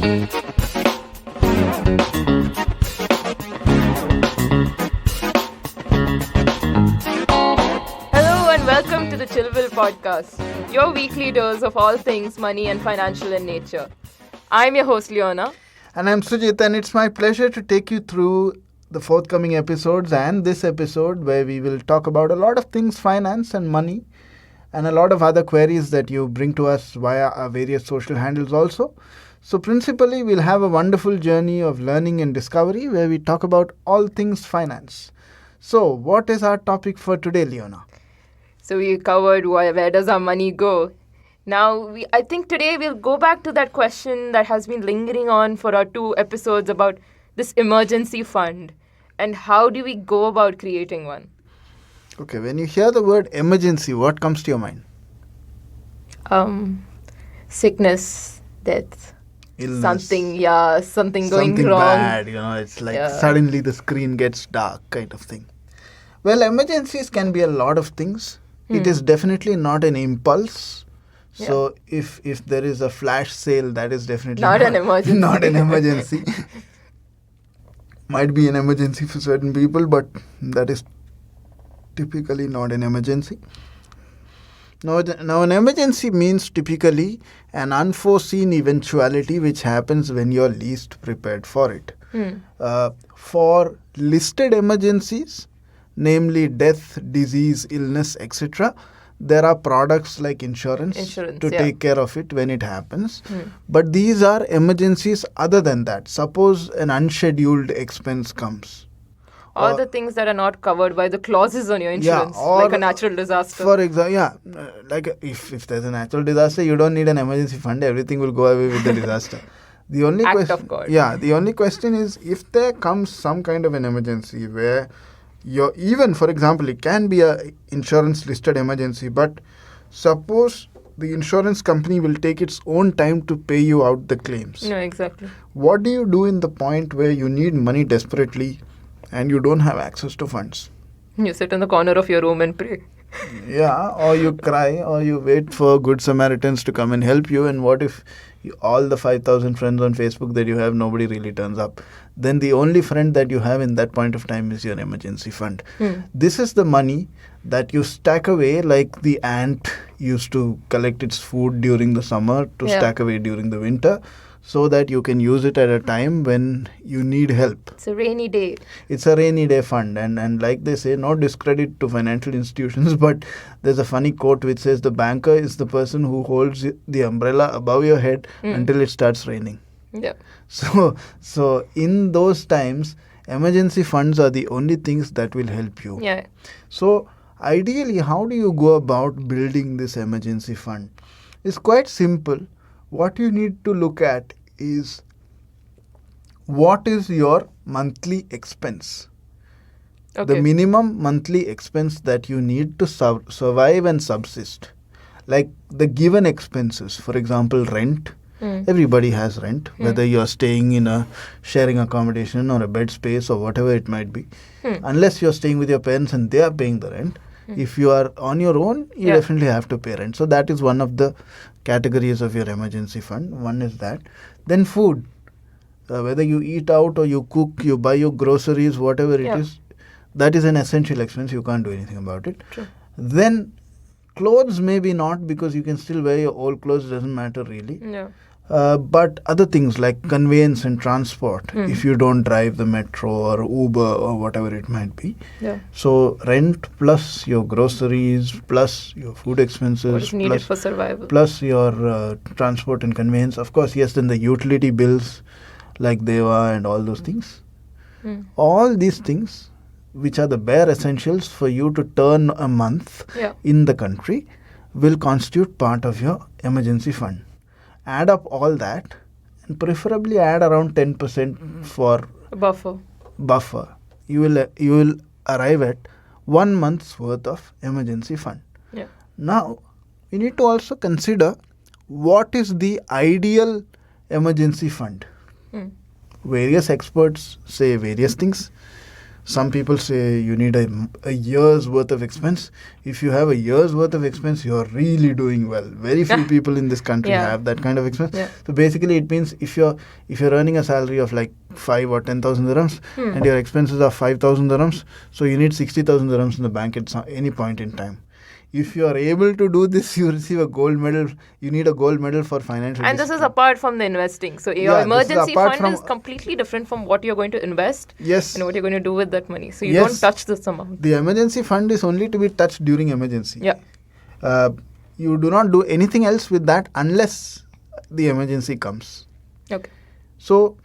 Hello and welcome to the Chillville podcast, your weekly dose of all things money and financial in nature. I'm your host Leona. And I'm Sujit, and it's my pleasure to take you through the forthcoming episodes and this episode where we will talk about a lot of things finance and money and a lot of other queries that you bring to us via our various social handles also. So principally, we'll have a wonderful journey of learning and discovery where we talk about all things finance. So what is our topic for today, Leona? So we covered where does our money go. Now, I think today we'll go back to that question that has been lingering on for our 2 episodes about this emergency fund and how do we go about creating one? Okay, when you hear the word emergency, what comes to your mind? Sickness, death, Illness. something going Something wrong. bad, it's like suddenly the screen gets dark kind of thing. Well, emergencies can be a lot of things. It is definitely not an impulse. So if there is a flash sale, that is definitely Not an emergency. Not an emergency. Might be an emergency for certain people, but that is typically not an emergency. Now, an emergency means typically an unforeseen eventuality which happens when you're least prepared for it. For listed emergencies, namely death, disease, illness, etc., there are products like insurance to take care of it when it happens. But these are emergencies other than that. Suppose an unscheduled expense comes. All the things that are not covered by the clauses on your insurance, like a natural disaster. For example, like if there's a natural disaster, you don't need an emergency fund. Everything will go away with the disaster. The only Act of God. Yeah, the only question is if there comes some kind of an emergency where even, for example, it can be a insurance listed emergency, but suppose the insurance company will take its own time to pay you out the claims. No, exactly. What do you do in the point where you need money desperately and you don't have access to funds? You sit in the corner of your room and pray. Yeah, or you cry, or you wait for good Samaritans to come and help you. And what if all the 5,000 friends on Facebook that you have, nobody really turns up? Then the only friend that you have in that point of time is your emergency fund. This is the money that you stack away like the ant used to collect its food during the summer to stack away during the winter, so that you can use it at a time when you need help. It's a rainy day. It's a rainy day fund. And like they say, no discredit to financial institutions, but there's a funny quote which says the banker is the person who holds the umbrella above your head until it starts raining. Yeah. So in those times, emergency funds are the only things that will help you. Yeah. So ideally, how do you go about building this emergency fund? It's quite simple. What you need to look at is what is your monthly expense. Okay. The minimum monthly expense that you need to survive and subsist. Like the given expenses, for example, rent. Everybody has rent, whether you're staying in a sharing accommodation or a bed space or whatever it might be. Unless you're staying with your parents and they are paying the rent. If you are on your own, you definitely have to pay rent. So that is one of the categories of your emergency fund. One is that. Then food. Whether you eat out or you cook, you buy your groceries, whatever it is, that is an essential expense. You can't do anything about it. True. Then clothes maybe not, because you can still wear your old clothes. Doesn't matter really. Yeah. But other things like conveyance and transport, if you don't drive the metro or Uber or whatever it might be. Yeah. So rent plus your groceries plus your food expenses What is needed for survival. plus your transport and conveyance. Of course, yes, then the utility bills like Deva and all those things. All these things, which are the bare essentials for you to turn a month in the country, will constitute part of your emergency fund. Add up all that and preferably add around 10% for buffer. You will arrive at 1 month's worth of emergency fund. Yeah. Now, we need to also consider what is the ideal emergency fund. Various experts say various things. Some people say you need a year's worth of expense. If you have a year's worth of expense, you are really doing well. Very few people in this country Yeah. have that kind of expense. Yeah. So basically, it means if you're earning a salary of like 5 or 10,000 dirhams and your expenses are 5,000 dirhams, so you need 60,000 dirhams in the bank at any point in time. If you are able to do this, you receive a gold medal. You need a gold medal for financial. And this is apart from the investing. So your Yeah, this is emergency apart fund from- is completely different from what you're going to invest Yes. and what you're going to do with that money. So you Yes. don't touch this amount. The emergency fund is only to be touched during emergency. Yeah. You do not do anything else with that unless the emergency comes. Okay. So,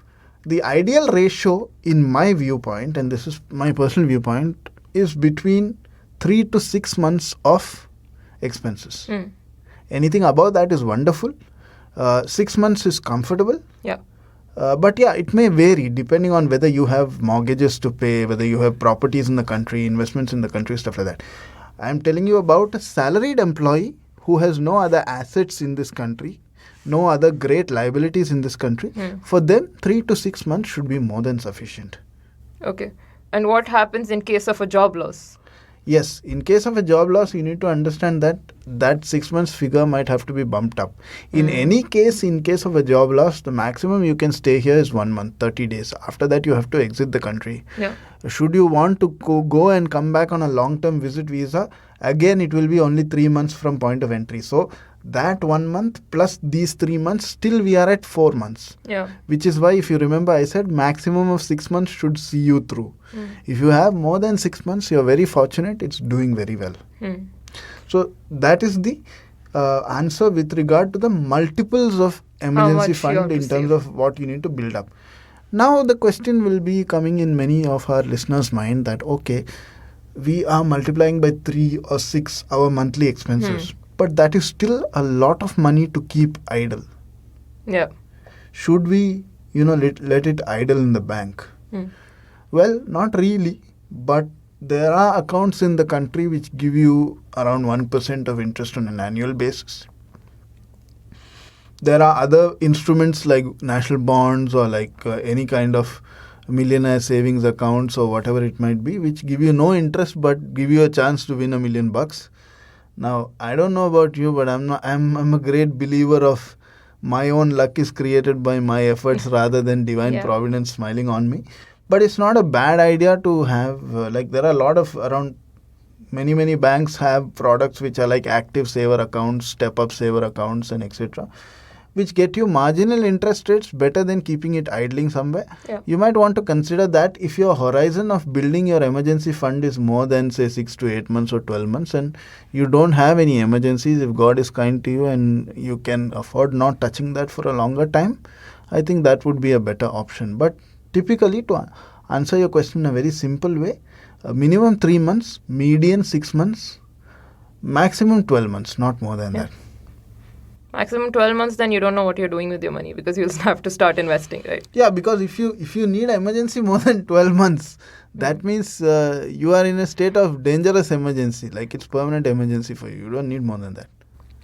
the ideal ratio, in my viewpoint, and this is my personal viewpoint, is between 3 to 6 months of expenses. Anything above that is wonderful. 6 months is comfortable. Yeah. But yeah, it may vary depending on whether you have mortgages to pay, whether you have properties in the country, investments in the country, stuff like that. I'm telling you about a salaried employee who has no other assets in this country, no other great liabilities in this country. For them, 3 to 6 months should be more than sufficient. Okay. And what happens in case of a job loss? Yes, in case of a job loss, you need to understand that 6 months figure might have to be bumped up. In any case, in case of a job loss, the maximum you can stay here is 1 month, 30 days. After that, you have to exit the country. Yeah. Should you want to go and come back on a long-term visit visa, again, it will be only 3 months from point of entry. So, that 1 month plus these 3 months, still we are at 4 months. Yeah. Which is why, if you remember, I said maximum of 6 months should see you through. If you have more than 6 months, you are very fortunate. It's doing very well. So that is the answer with regard to the multiples of emergency much you fund have to in terms save. of what you need to build up. Now the question will be coming in many of our listeners' mind that, okay, we are multiplying by 3 or 6 our monthly expenses, but that is still a lot of money to keep idle. Yeah. Should we, let it idle in the bank? Well, not really, but there are accounts in the country which give you around 1% of interest on an annual basis. There are other instruments like national bonds or like any kind of millionaire savings accounts or whatever it might be, which give you no interest but give you a chance to win $1 million. Now, I don't know about you, but I'm a great believer of my own luck is created by my efforts rather than divine providence smiling on me. But it's not a bad idea to have, there are a lot of around, many banks have products which are like active saver accounts, step up saver accounts and etc., which get you marginal interest rates better than keeping it idling somewhere. Yeah. You might want to consider that if your horizon of building your emergency fund is more than say 6 to 8 months or 12 months and you don't have any emergencies, if God is kind to you and you can afford not touching that for a longer time, I think that would be a better option. But typically, to answer your question in a very simple way, minimum 3 months, median 6 months, maximum 12 months, not more than that. Maximum 12 months, then you don't know what you're doing with your money because you'll have to start investing, right? Yeah, because if you need emergency more than 12 months, that means you are in a state of dangerous emergency, like it's permanent emergency for you. You don't need more than that.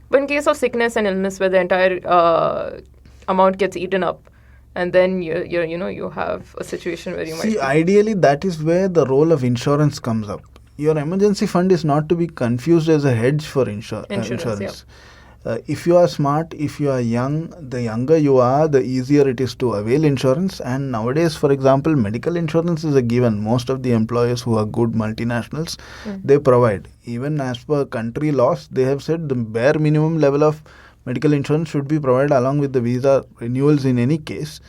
But in case of sickness and illness where the entire amount gets eaten up, and then you have a situation where you might... See, ideally, that is where the role of insurance comes up. Your emergency fund is not to be confused as a hedge for insurance. If you are smart, if you are young, the younger you are, the easier it is to avail insurance. And nowadays, for example, medical insurance is a given. Most of the employers who are good multinationals, they provide. Even as per country laws, they have said the bare minimum level of medical insurance should be provided along with the visa renewals in any case.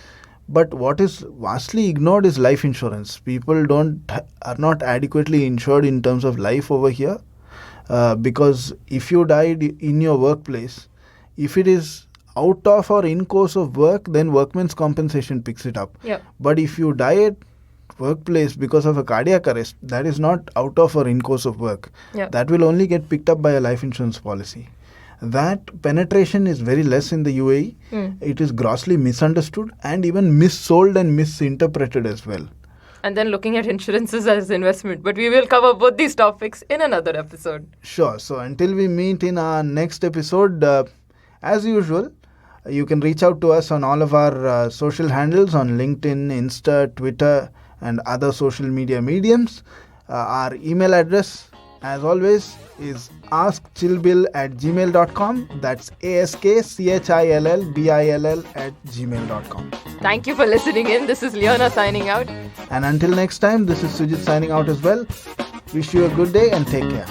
But what is vastly ignored is life insurance. People are not adequately insured in terms of life over here. Because if you died in your workplace, if it is out of or in course of work, then workman's compensation picks it up. Yeah. But if you die at workplace because of a cardiac arrest, that is not out of or in course of work. Yeah. That will only get picked up by a life insurance policy. That penetration is very less in the UAE. It is grossly misunderstood and even missold and misinterpreted as well. And then looking at insurances as investment. But we will cover both these topics in another episode. Sure. So until we meet in our next episode, as usual, you can reach out to us on all of our social handles on LinkedIn, Insta, Twitter, and other social media mediums. Our email address, as always, is askchillbill@gmail.com. That's askchillbill@gmail.com. Thank you for listening in. This is Leona signing out. And until next time, this is Sujit signing out as well. Wish you a good day and take care.